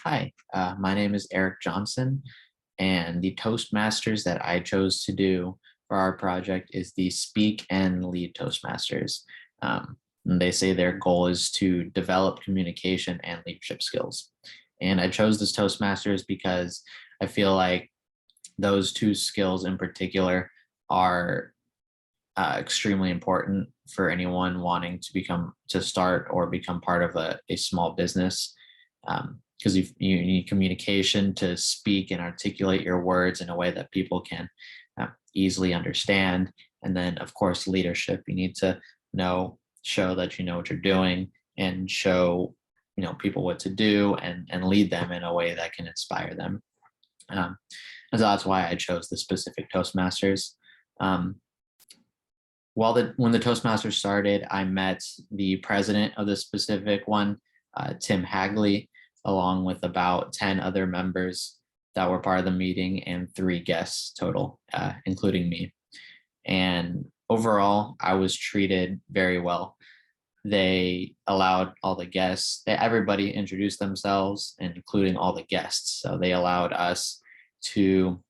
Hi, my name is Eric Johnson, and the Toastmasters that I chose to do for our project is the Speak and Lead Toastmasters. And they say their goal is to develop communication and leadership skills. And I chose this Toastmasters because I feel like those two skills in particular are extremely important for anyone wanting to start or become part of a small business, because you need communication to speak and articulate your words in a way that people can easily understand. And then, of course, leadership. You need to show that you know what you're doing, and show people what to do, and lead them in a way that can inspire them. And so that's why I chose the specific Toastmasters. Um, when the Toastmasters started, I met the president of the specific one, Tim Hagley, along with about 10 other members that were part of the meeting and 3 guests total, including me. And overall, I was treated very well. They allowed all the guests, everybody introduced themselves, including all the guests. So they allowed us to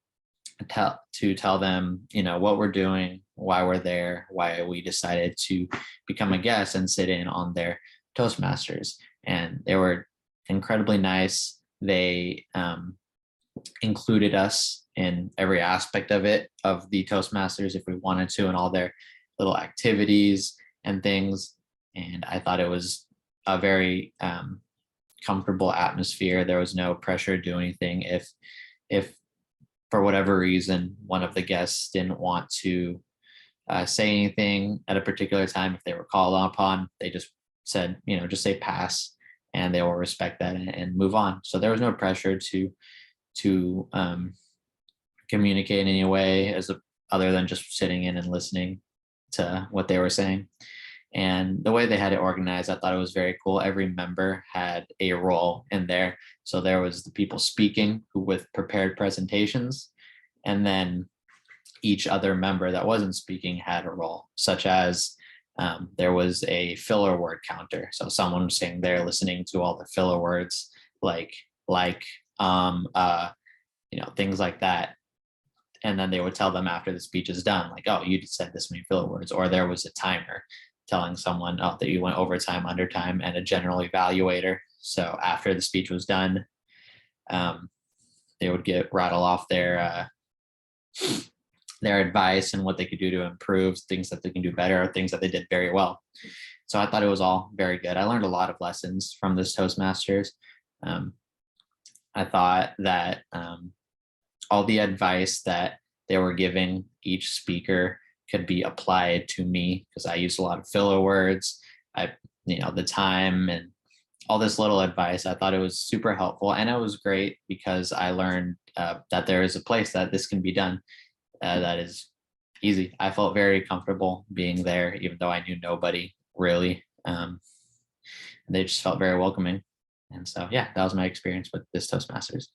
tell them, what we're doing, why we're there, why we decided to become a guest and sit in on their Toastmasters. And they were incredibly nice. They included us in every aspect of the Toastmasters, if we wanted to, and all their little activities and things. And I thought it was a very comfortable atmosphere. There was no pressure to do anything. If for whatever reason one of the guests didn't want to say anything at a particular time, if they were called upon, they just said, just say pass, and they will respect that and move on. So there was no pressure to communicate in any way other than just sitting in and listening to what they were saying. And the way they had it organized, I thought it was very cool. Every member had a role in there. So there was the people speaking with prepared presentations, and then each other member that wasn't speaking had a role, such as there was a filler word counter. So someone was sitting there listening to all the filler words, like, things like that. And then they would tell them after the speech is done, like, oh, you just said this many filler words. Or there was a timer telling someone, oh, that you went overtime, undertime, and a general evaluator. So after the speech was done, they would rattle off their advice and what they could do to improve, things that they can do better, or things that they did very well. So I thought it was all very good. I learned a lot of lessons from this Toastmasters. I thought that all the advice that they were giving each speaker could be applied to me, because I used a lot of filler words. The time and all this little advice. I thought it was super helpful, and it was great because I learned that there is a place that this can be done. That is easy. I felt very comfortable being there, even though I knew nobody really. They just felt very welcoming. And so, yeah, that was my experience with this Toastmasters.